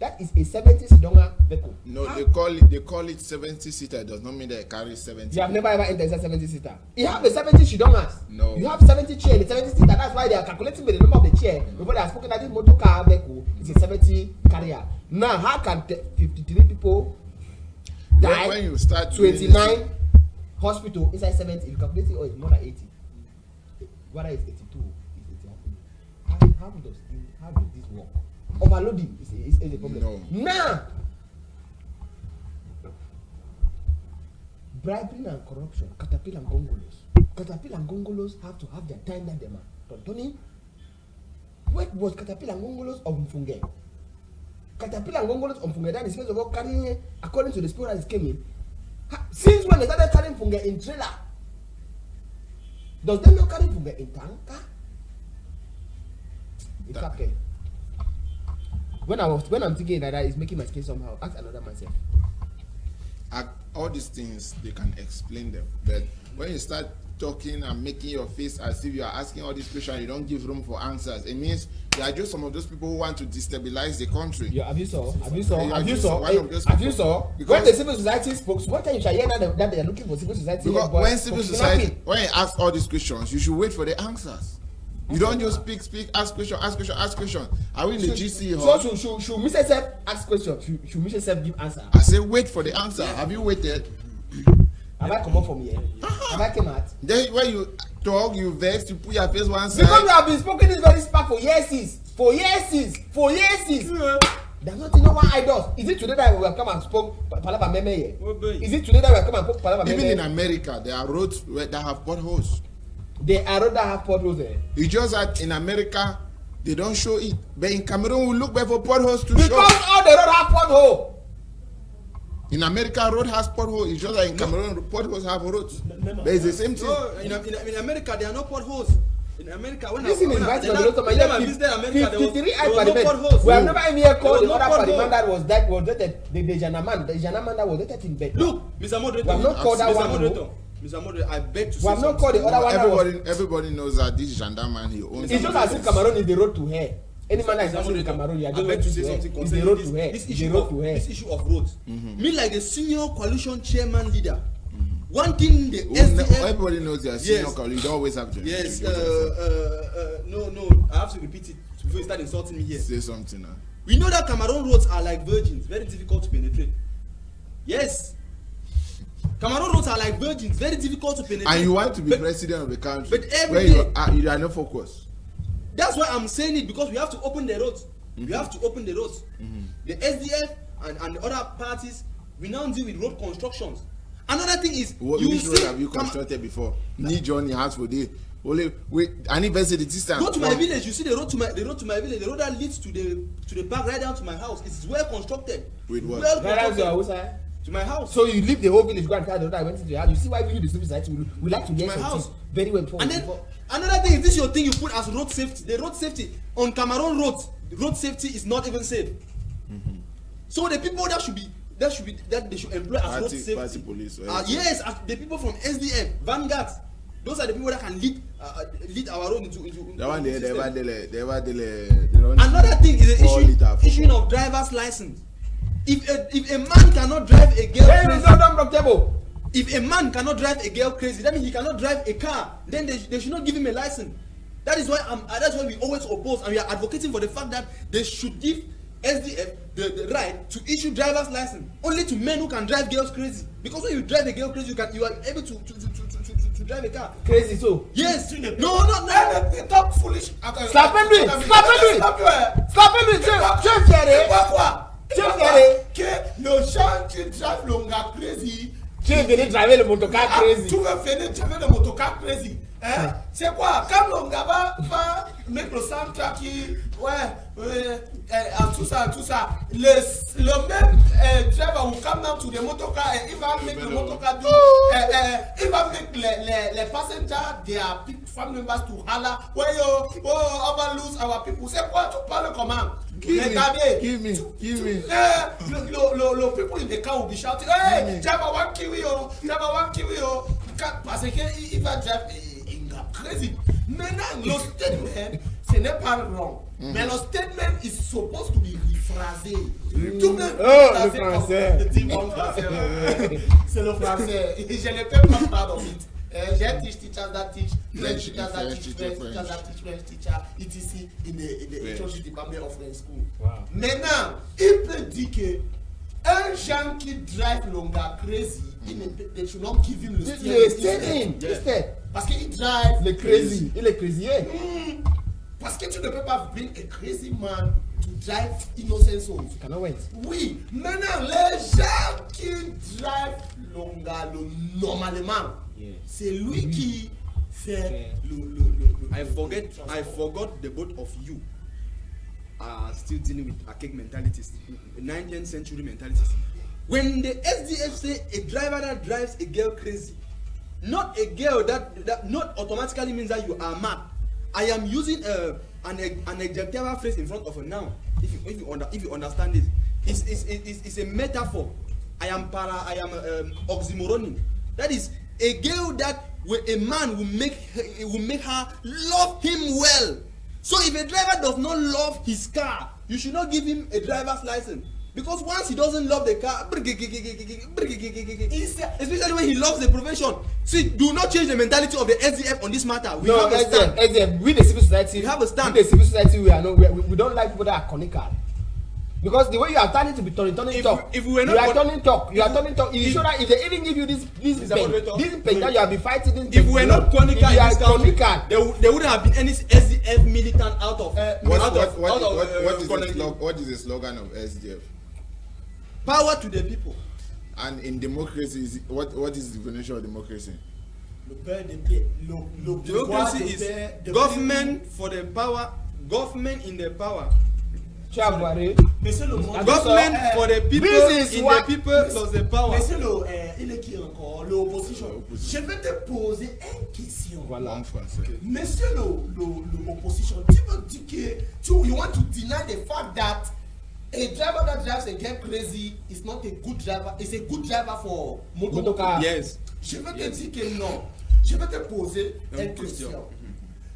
that is a 70 Sidonga vehicle. No, How? they call it 70-seater. Does not mean they carry 70. You have never ever entered a 70-seater. You have a 70 Shidongas. No. You have 70 chair, the 70-seater. That's why they are calculating with the number of the chair before they are spoken that this motor car vehicle is a 70 carrier. Now, how can 53 people die? When you start 29 hospital inside 70. If you calculate it, it's more than 80. Whether it's 82, it's 80. How does this work? Overloading is a problem. No. Now, bribery and corruption, Caterpillar and Gongolos. Caterpillar and Gongolos have to have their time that they are. Tony, what was Caterpillar and Gongolos of Mfunge? Caterpillar and Gongolos of Mfunge, that is first of all carrying, according to the spirit that is coming. Since when they started carrying Mfunge in trailer? Does they not carry Mfunge in tanker? It's okay. When I'm thinking that it's making my skin somehow, ask another myself. All these things they can explain them, but when you start talking and making your face as if you are asking all these questions, you don't give room for answers. It means you are just some of those people who want to destabilize the country. Yeah, have you saw? When Because the civil society spoke, what time you shall hear that they are looking for civil society? because when civil society, when you ask all these questions, you should wait for the answers. You don't just speak, ask question. Are we in the GC hall? So should Mr. Sef ask question? Should Mr. Sef give answer? I say wait for the answer. Have you waited? Have I come up from here? Have I came out? Then when you talk, you vex, you put your face one side. Because we have been speaking this very spark for years. There's nothing no one I does. Is it today that we have come and spoke Palaba Meme here? Is it today that we have come and spoke Palaba Meme? Even in America, there are roads that have potholes. They are roads that have potholes there. It's just that in America, they don't show it. But in Cameroon, we look back for potholes to because show. Because all the roads have pothole. In America, road has potholes. It's just that in Cameroon, potholes have roads. But it's the same thing. No, in America, there are no potholes. In America, when this is invited to the lot of my 53 there was no potholes. We have never even called the no other pothole. man that was dated, the Janaman that was dated in bed. Look, Mr. Moderator, we have not called that one. Mr. Moderator, I beg to say we have not called the other one. Everybody knows that this gendarme he owns. It's just as if Cameroon is the road to hell. Any man that is not in Cameroon, you are just to say something it's the road to hell. This issue of roads. Me like the senior coalition chairman leader. One thing the SDF. Everybody knows that senior colleague. You always have to. Yes. No. I have to repeat it before you start insulting me here. Say something now. We know that Cameroon roads are like virgins, very difficult to penetrate. Yes. Cameroon roads are like virgins, very difficult to penetrate. And you want to be president of the country, but every day you are not focused. That's why I'm saying it, because we have to open the roads. We have to open the roads. The SDF and the other parties, we now deal with road constructions. Another thing is, which road have you constructed before? Need Johnny House for day. Only anniversary distance. Go to my village. You see the road to my village. The road that leads to the park right down to my house. It's well constructed. With what? Well constructed. To my house. So you leave the whole village, go and tell the road I went into your house. You see why we do the civil society? We like to get my house very well. And then another thing is, this your thing you put as road safety. The road safety on Cameroon roads, the road safety is not even safe. So the people that they should employ as road safety. Party police. Yes, the people from SDF, Vanguard. Those are the people that can lead our road into that one they another thing is the issue of driver's license. If a man cannot drive a girl crazy, if a man cannot drive a girl crazy, that means he cannot drive a car. Then they should not give him a license. That is why that's why we always oppose, and we are advocating for the fact that they should give SDF the right to issue driver's license only to men who can drive girls crazy. Because when you drive a girl crazy, you are able to drive a car crazy. So yes, no. Talk foolish. Slap him. Le chant qui drive longa crazy. Tu es venu driver le motocar crazy. Tu veux venir driver le motocar crazy. Hein? C'est quoi? Quand longa va mettre le centre qui tout ça. Le même driver will come down to the motocar and il va mettre le motocar il va mettre les passengers their family members to holla. Over lose our people. C'est quoi? Tu parles comment? Give me. Le people in the car will be shouting, hey, driver one kiwi parce qu'il va drive crazy. Maintenant, le statement, ce n'est pas wrong. Mais le statement is supposed to be rephrasé. Tout le Oh, le français. Dis bon français. C'est le français. Je ne peux pas pardon. J'ai teachers that teach French teachers that teach French teachers that teach French teacher etc. in the Church Department of French School. Wow. Maintenant, il peut dire que un gens qui drive longa crazy, they should not give him le steering. Parce qu'il drive Il est crazy. Il est crazy. Parce que tu ne peux pas bring a crazy man to drive innocent souls. Cannot wait. Oui, maintenant les gens qui drive longa normalement, c'est lui qui fait I forgot the both of you are still dealing with archaic mentalities, 19th century mentalities. When the SDF say a driver that drives a girl crazy, not a girl that not automatically means that you are mad. I am using an adjectival phrase in front of a noun. If you understand this, it's a metaphor. I am oxymoronic. That is a girl that a man will make her love him well. So if a driver does not love his car, you should not give him a driver's license. Because once he doesn't love the car, especially when he loves the profession. See, do not change the mentality of the SDF on this matter. We have a stand. SDF, we the civil society. We have a stand. We the civil society, we don't like people that are conical. Because the way you are turning to be turning talk, if we were not you are turning talk. You show that if they even give you this pain that you have been fighting this. If we were not conical in this country, conical, there wouldn't have been any SDF militant out of. What is the slogan of SDF? Power to the people. And in democracy, what is the definition of democracy? Democracy is government for the power, government in the power. Monsieur le Government for the people, in the people plus the power. Monsieur il est qui encore? L'opposition. Je vais te poser une question. Voilà. En français. Monsieur l'opposition, tu veux dire que you want to deny the fact that a driver that drives and get crazy is not a good driver. It's a good driver for motocar. Yes. Je vais te dire que non. Je vais te poser une question.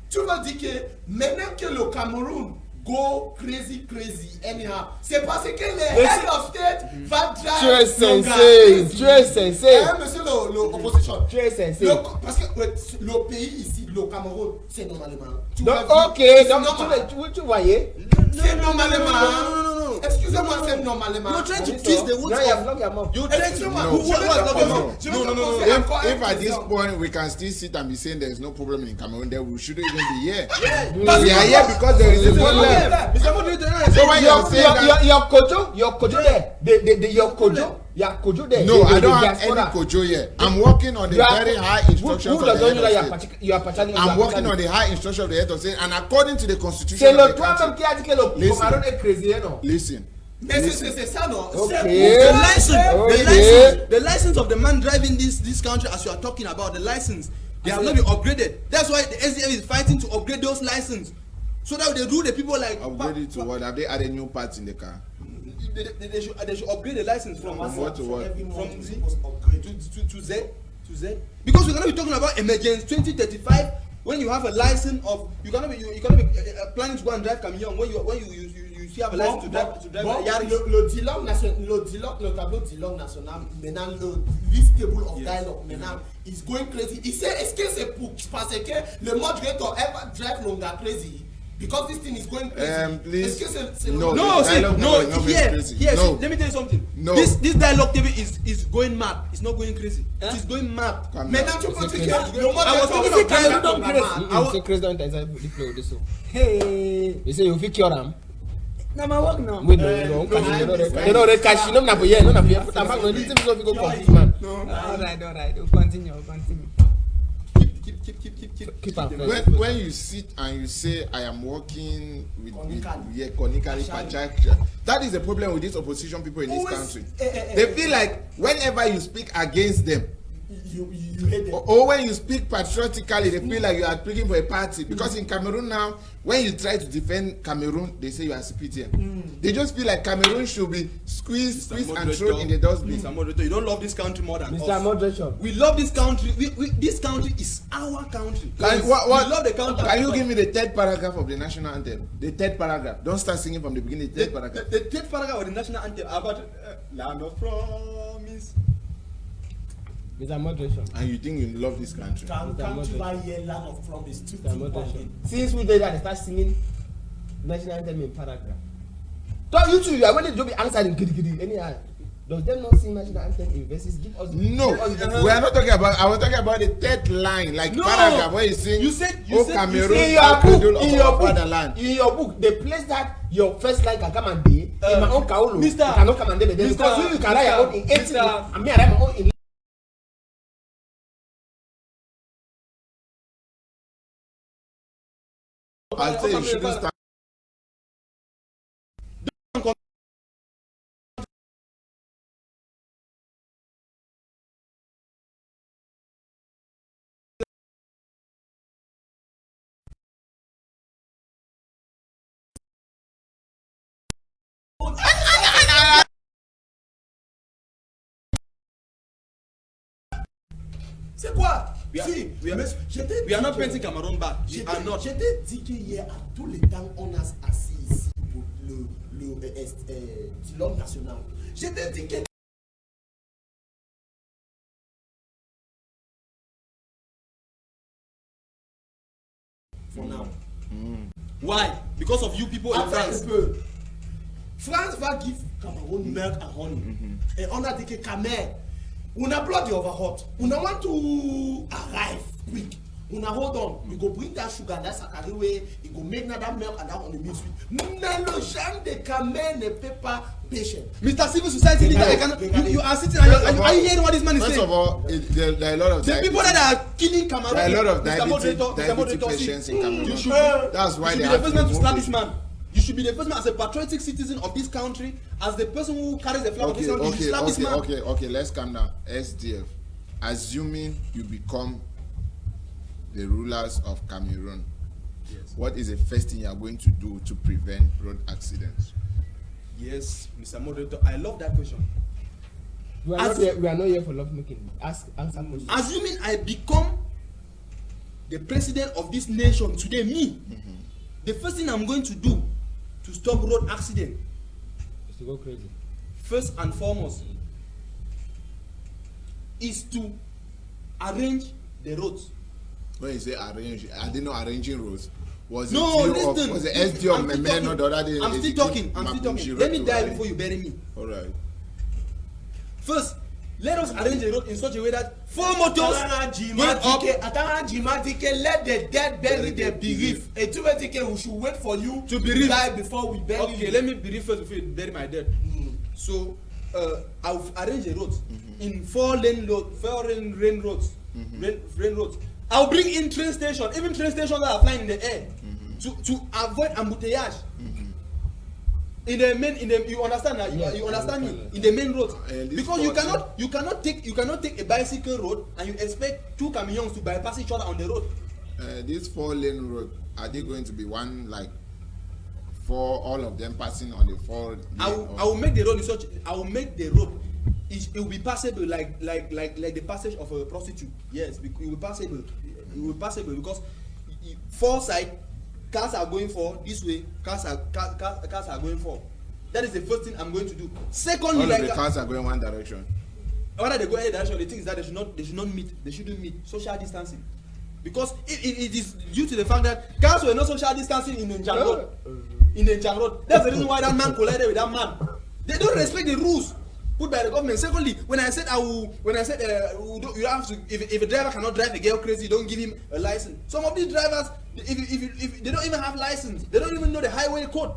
Tu vas dire que maintenant que le Cameroun go crazy anyhow, c'est parce que le head of state va drive. Tu es sensé. Monsieur l'opposition. Tu es sensé. Parce que le pays ici, le Cameroun, c'est normalement. Donc, ok, donc tu voyais. C'est normalement. No. Excusez-moi, c'est normalement. You're trying to twist the words. You're trying to. No. If at this point we can still sit and be saying there is no problem in Cameroon, then we shouldn't even be here. We are here because there is a problem. So when you're saying that, your kojo there, your kojo there. no, I don't have any kojo here. I'm working on the very high instructions of the head of state. I'm working on the high instruction of the head of state, and according to the constitution C'est of le the toi même country. qui a dit que le Cameroun est crazy, non? Listen. Mais c'est ça, non? The license of the man driving this country, as you are talking about, the license, they have not been upgraded. That's why the SDF is fighting to upgrade those licenses, so that they do the people like. Upgrade it to what? Have they added new parts in the car? They should upgrade the license from what to what? From Z to Z. Because we're gonna be talking about emergency 2035. When you have a license of you're gonna be planning to go and drive camion. When you have a license to drive Yaris. Le tableau Dillon national maintenant le list table of dialogue maintenant is going crazy. Il sait est-ce que c'est pour parce que le moderator ever drive longer crazy? Because this thing is going crazy. Please. No, here. No. Let me tell you something. No. This dialogue TV is going mad. It's not going crazy. It is going mad. Maintenant tu peux dire I was talking que about C'est crazy don't inside the flow this so. Hey. You say you fit cure am. Na my work now. We no cash no na for here, no na for here. Put am back no this thing go confuse man. Alright. We'll continue. Keep am. When you sit and you say I am working with conically patriarchal, that is the problem with these opposition people in this country. They feel like whenever you speak against them, you hate them. Or when you speak patriotically, they feel like you are speaking for a party. Because in Cameroon now, when you try to defend Cameroon, they say you are CPTM. They just feel like Cameroon should be squeezed and thrown in the dustbin. Mr. Moderator, you don't love this country more than Mr. us. Moderation. We love this country. This country is our country. Like, We love the country. Can you give me the third paragraph of the national anthem? The third paragraph. Don't start singing from the beginning. The third paragraph. The third paragraph of the national anthem about land of promise. Mr. Moderation. And you think you love this country? Can't you buy here land of promise? Mr. Moderation. Since we did that, they start singing national anthem in paragraph. So you two, you are going to be answered in kidi anyhow. Does them not sing national anthem in verses? Give us. No, give us the- we are not talking about. I was talking about the third line, like No. paragraph where you sing. You said- Cameroon, in your thou book, cradle of in your our book, fatherland. in your book, the place that your first line can come and be in my own kaolo, Mr. you cannot come and be there because you can write your own in 18. Mr. And me, I write my own in. I'll say you shouldn't start. C'est quoi? We are- Si, we are- mais je t'ai We are dit not que- painting Cameroon bad. Je We are not. t'ai dit qu'hier, à tous les temps, on a assis ici pour le l'homme national. Je t'ai dit que for now. Why? Because of you people in Attends France. un peu. France va give Cameroon milk and honey. Et on a dit que Cameroon, on a blood over hot. On a want to arrive quick. On a hold on. We go bring that sugar, that saccharin way. We go make that milk and that honey mix with. Mais le genre de Cameroon ne peut pas patient. Mr. Civil Society leader, I cannot, you are sitting and are you hearing what this man is First saying? of all, there are a lot of The people that are killing Cameroon. there are a lot of Mr. diabetic Moderator, see, patients in Cameroon. You should That's why you should they be the have first man to remove slap it. this man. You should be the first man as a patriotic citizen of this country, as the person who carries the flag of this country. You should slap this man. Okay, let's calm down. SDF, assuming you become the rulers of Cameroon, Yes. what is the first thing you are going to do to prevent road accidents? Yes, Mr. Moderator, I love that question. We are not here for love making. Answer questions. Assuming I become the president of this nation today, me, the first thing I'm going to do to stop road accident, It's to go crazy. first and foremost, is to arrange the roads. When you say arrange, I didn't know arranging roads. Was No, it due listen. was the SD of I'm still Memeno talking. the other day? I'm still talking. Let me die before you bury me. All right. First, let us arrange the road in such a way that 4 motors going up. Attends, Jima dit que let the dead bury their bereaved. Et tu veux dire que we should wait for you To bereave. die before we bury Okay, you. let me be first before you bury my dead. So, I'll arrange the roads in 4-lane roads, rain roads. I'll bring in train station, even train stations that are flying in the air, to avoid embouteillage. In the main, you understand that? Yeah, you understand me? understand. In the main roads, And this because you part- cannot take a bicycle road and you expect 2 camions to bypass each other on the road. This 4-lane road, are they going to be one like for all of them passing on the 4 lane? I will make the road in such. I will make the road. It will be passable like the passage of a prostitute. Yes, it will be passable. It will be passable because 4 side cars are going for this way. Cars are going for. That is the first thing I'm going to do. Secondly, All like of the cars are going one direction. whether they go any direction, the thing is that they should not meet. They shouldn't meet. Social distancing. Because it is due to the fact that cars were not social distancing in Njang Road. In Njang Road. That's the reason why that man collided with that man. They don't respect the rules put by the government. Secondly, when I said you have to, if a driver cannot drive a girl crazy, don't give him a license. Some of these drivers, if they don't even have license, they don't even know the highway code.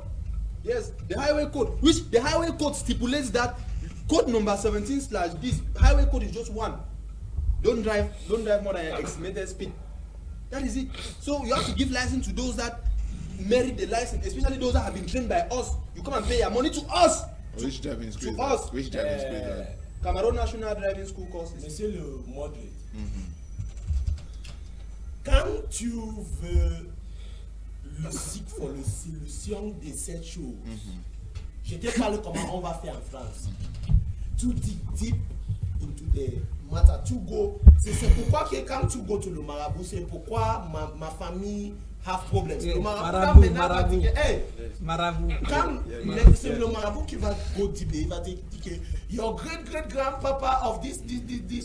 Yes, the highway code, which the highway code stipulates that code number 17/this highway code is just 1. Don't drive more than your estimated speed. That is it. So you have to give license to those that merit the license, especially those that have been trained by us. You come and pay your money to us. Which driving school? To us. Which driving school? Cameroon National Driving School courses. Monsieur le modéré, quand tu veux seek for la solution de cette chose, je te parle comment on va faire en France. To dig deep into the matter, to go. C'est pourquoi que quand tu go to le marabout, c'est pourquoi ma famille have problems. Le Marabout. Hey, Marabout. quand c'est le marabout qui va go deep, il va dire que your great grandpapa of this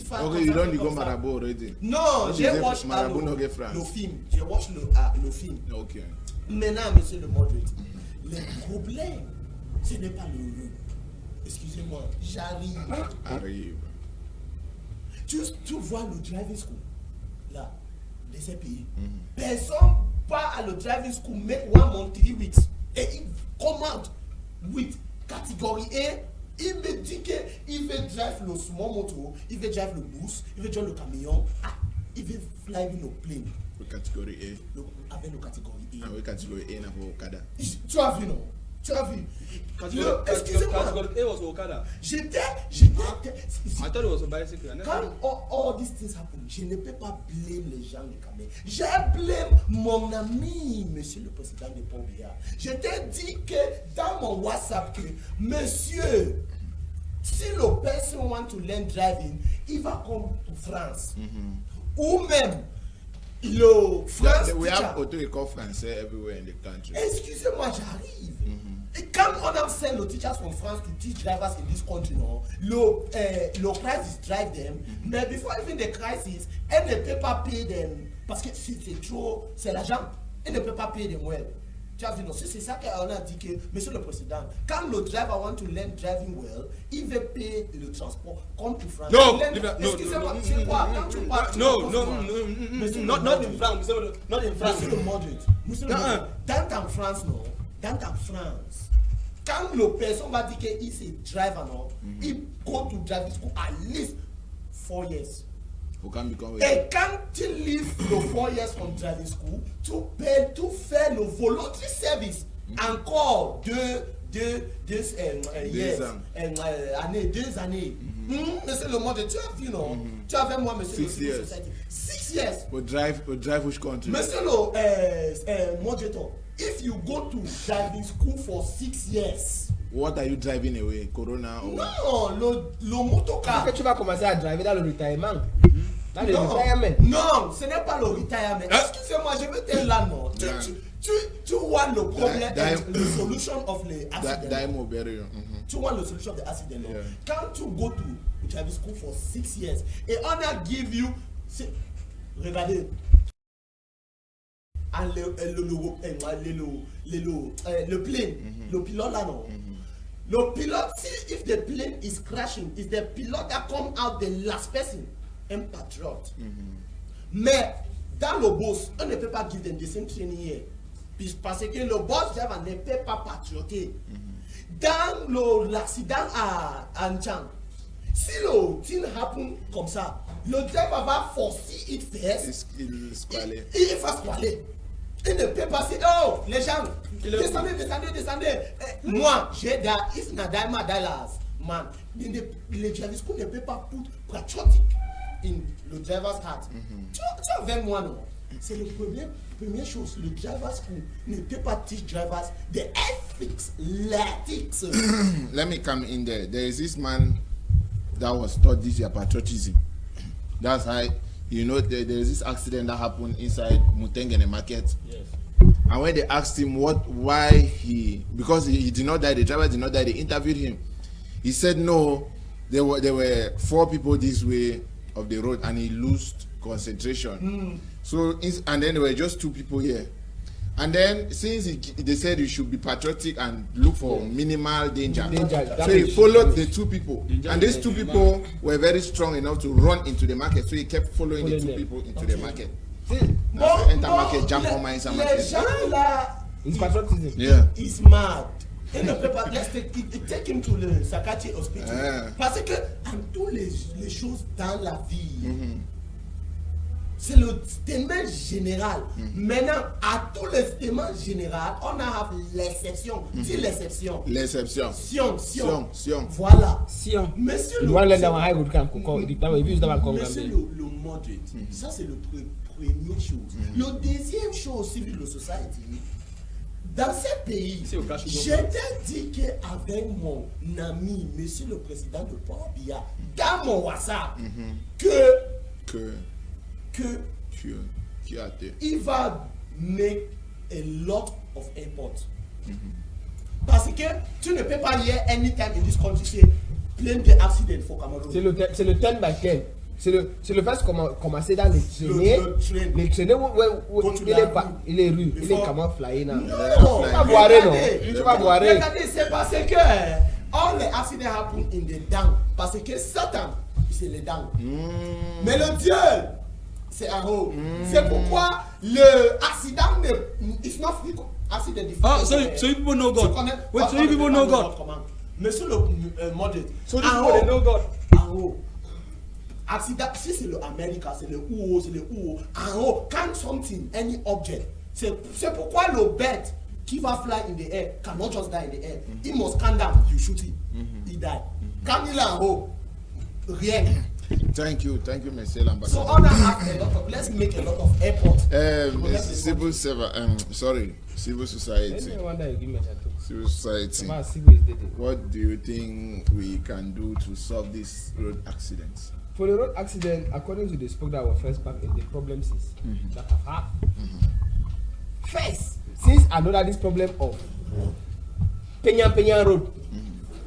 family. Okay, you don't go Marabout already. Non, What j'ai is it, watch Marabout no get France? le film. J'ai watch le film. Okay. Maintenant, monsieur le modéré, le problème, ce n'est pas le. Excusez-moi, j'arrive. Arrive. Tu vois le driving school, là, de ces pays. Personne pas à le driving school, make 1 month, 3 weeks. Et il come out with catégorie A. Il me dit qu'il veut drive le small moto, il veut drive le bus, il veut drive le camion, il veut fly le plane. Le catégorie A. Avec le catégorie A. Ah oui, catégorie A n'a pas Okada. Tu as vu, non? Tu as vu? Excusez-moi. Category A was Okada. J'étais. I thought it was a bicycle. Quand all these things happen, je ne peux pas blâmer les gens de Cameroun. Je blâme mon ami, monsieur le président de Pont-Béa. Je t'ai dit que dans mon WhatsApp que, monsieur, si le person want to learn driving, il va come to France. Ou même, le France We teacher. have auto école français everywhere in the country. Excusez-moi, j'arrive. Et quand on a sent the teachers from France to teach drivers in this country, no, le crisis drive them. Mais before even the crisis, elle ne peut pas payer them parce que si c'est trop, c'est l'argent. Elle ne peut pas payer them well. Tu as vu, non, c'est ça qu'on a dit que, monsieur le président, quand le driver want to learn driving well, il veut payer le transport comme to France. No, excusez-moi, c'est quoi? Quand tu parles, no, not in France, not in France. Monsieur le moderate, monsieur le moderate, dans France, non, dans France, quand le person va dire qu'il est driver, non, il go to driving school at least 4 years. Who can become Et quand tu leave the 4 years from driving school, tu payes, tu fais le voluntary service encore deux années. Monsieur le monde, tu as vu, non? Tu as vu moi, monsieur 6 years. 6 years. We drive which country? Monsieur le moderator, if you go to driving school for 6 years. What are you driving away? Corona or Non, le motocar. Est-ce que tu vas commencer à driver dans le retirement? Dans le retirement? Non, ce n'est pas le retirement. Excusez-moi, je vais te là, non. Tu vois le problème, the solution of the accident. Daimo burial. Tu vois le solution of the accident. Yeah. Quand tu go to driving school for 6 years, et on a give you, regardez, le plane, le pilote là, non. Le pilote, see if the plane is crashing, is the pilot that come out the last person, un patriote. Mais dans le boss, on ne peut pas give them the same training here. Parce que le boss driver ne peut pas patrioter. Dans l'accident à Anchang, si le thing happen comme ça, le driver va forcer it first. Il squalé. Il va squaler. Il ne peut pas dire, oh, les gens, descendez. Moi, j'ai if na daima dollars, man, le driver school ne peut pas put patriotic in le driver's heart. Tu as avec moi, non? C'est le première chose, le driver's school ne peut pas teach drivers the ethics, l'ethics. Let me come in there. There is this man that was taught this year patriotism. That's how, you know, there is this accident that happened inside Mutengene market. Yes. And when they asked him because he did not die, the driver did not die, they interviewed him. He said no, there were 4 people this way of the road and he lost concentration. So, and then there were just 2 people here. And then since they said you should be patriotic and look for minimal danger. So he followed the 2 people. And these 2 people were very strong enough to run into the market. So he kept following the 2 people into the market. Bon, enter market, jump on my inside market. Les gens là, It's patriotism. Yeah. is mad. Il ne peut pas. Let's take him to le Sakati hospital. Yeah. Parce que en toutes les choses dans la vie, c'est le statement général. Maintenant, à tout le statement général, on a l'exception. Dis l'exception. L'exception. Sion. Voilà. Sion. Monsieur You le want to learn that one? I would come. Monsieur le moderate, ça c'est le premier chose. Le deuxième chose, civil society, dans ces pays, C'est au cas où- j'étais dit qu'avec mon ami, monsieur le président de Port Bia, dans mon WhatsApp, que Qui a été. il va make a lot of import. Parce que tu ne peux pas lire anytime in this country say plein d'accidents for Cameroun. C'est le 10 by 10. C'est le fait commencer dans les traînées. Le train. Les traînées où Go to il la est pas, rue. il est rue, il est Before- comment flying là. Non, Tu vas boire, non? Tu vas boire. Regardez, c'est parce que all the accidents happen in the down. Parce que Satan, c'est le down. Mais le Dieu, c'est un haut. C'est pourquoi le accident ne is not free. Accident is Ah, so you people know God. Wait, so you people know God. Monsieur le modèle. So these people, they know God. En haut. Accident, si c'est le Amérique, c'est le OO, c'est le OO. En haut, quand something, any object, c'est pourquoi le bête qui va fly in the air cannot just die in the air. He must come down, you shoot him, he die. Quand il est en haut, rien. Thank you, Monsieur So l'ambassadeur. on have a lot of, let's make a lot of effort. Civil society. Any wonder you give me a tattoo. Civil society. Come on, see who is dead. What do you think we can do to solve these road accidents? For the road accident, according to the spoke that were first back in the problems that have happened. First, since I know that this problem of Penya Road,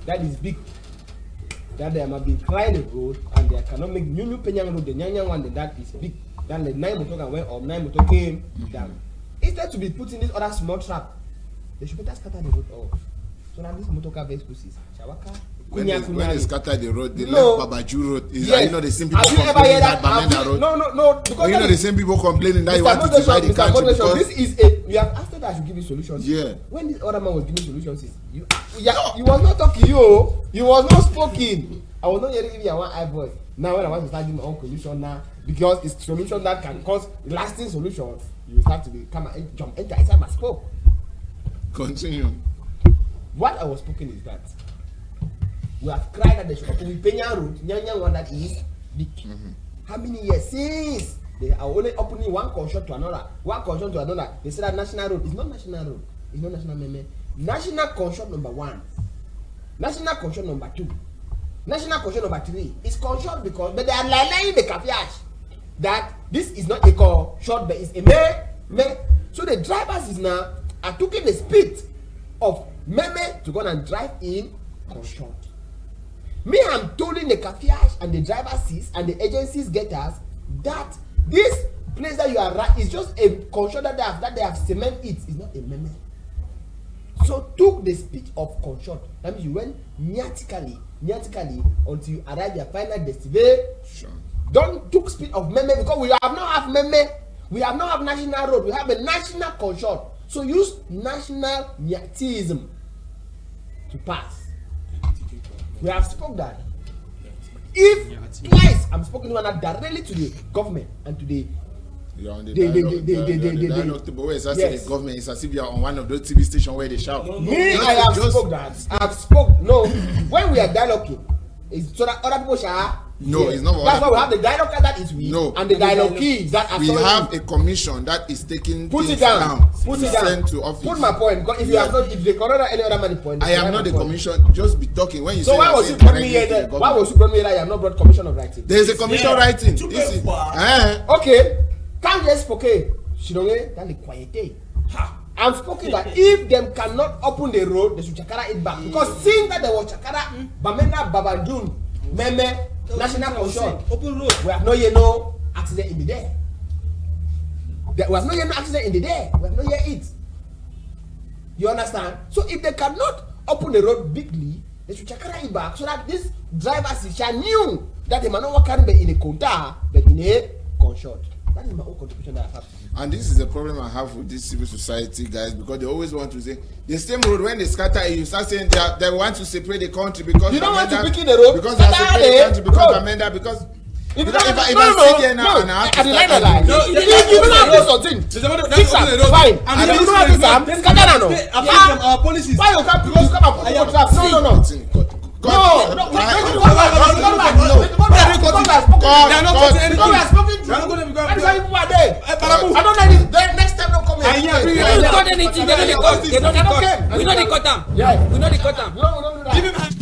that is big, that there might be crying the road and they cannot make new Penya Road, the Nyanya one, that is big. Then the 9 motor can went up, 9 motor came down. Instead to be putting this other small trap, they should better scatter the road off. So that this motor car vehicles, Shawaka, When they scatter the road, they No. left Babaju Road. Are Yes. you not the same people Have you ever complaining heard that that? Bamenda Road? No, because Are you not that the is- same people complaining that you Mr. want to divide the Mr. country Moderation, because this is a, you have after that I should give you solutions. Yeah. When this other man was giving solutions, you was not talking, you was not speaking. I was not hearing if you have one eye voice. Now when I want to start giving my own solution now, because it's solution that can cause lasting solutions, you have to be come and jump enter inside my scope. continue. What I was speaking is that we have cried that they should open Penya Road, Nyanya one that is big. How many years since they are only opening one construction to another, they say that national road is not national road, it's not national meme. National construction number 1, national construction number 2, national construction number 3 is construction because but they are lying the cafiage that this is not a construction but it's a me. So the drivers is now are taking the speed of meme to go and drive in construction. Me, I'm telling the cafiage and the driver sees and the agencies get us that this place that you are right is just a construction that they have cement it is not a meme. So took the speed of construction. That means you went neatically until you arrive your final destination. Don't took speed of meme because we have not have meme. We have not have national road. We have a national construction. So use national neatism to pass. We have spoken that. If twice I'm speaking one directly to the government and to the You're on the the dialogue table where it's as yes. if the government is as if you're on one of those TV stations where they shout. me, Just- I have just- spoke that. I have spoke. No, when we are dialoguing, it's so that other people shall. No, hear. it's not what That's why other we have the dialogue that is we No. and the dialogue that are We following. have a commission that is taking Put it things down. Put to it down. send to office. Put my point. Because if you have not, if they corner any other man point, I am not the commission. Just be talking when you So say. why you're was you saying brought me directly here? to the Then? Why government. was you brought me here? That you have not brought commission of writing. There is a commission writing. Tu This peux is. voir. Okay, can't just spoke. Shidonge, then the quiet. I'm speaking that if them cannot open the road, they should chakara it back. Because since that there was chakara, Bamenda Babandun, Meme, National Construction, Open road. we have no yet no accident in the day. We have no yet no accident in the day. We have no yet it. You understand? So if they cannot open the road bigly, they should chakara it back so that these drivers knew that they might not walk in a conta, but in a construct. That is my own contribution that I have to do. And this is the problem I have with this civil society guys because they always want to say the same road when they scatter it, you start saying they want to separate the country because You don't want to Bamenda- pick in the road? because they Scatter separate the the country because road. Bamenda because If I sit here now and I have to start arguing. You don't have this something. Fix am, fine. And if you don't have this am, scatter am. Apart from our policies. Why you can't because come and put your trap? No. They are not cutting anything. They are not going to become. I don't like this. Next time don't come here. They don't cut anything. They don't cut. We know they cut them. Yeah. We know they cut them. We don't do that. Give him.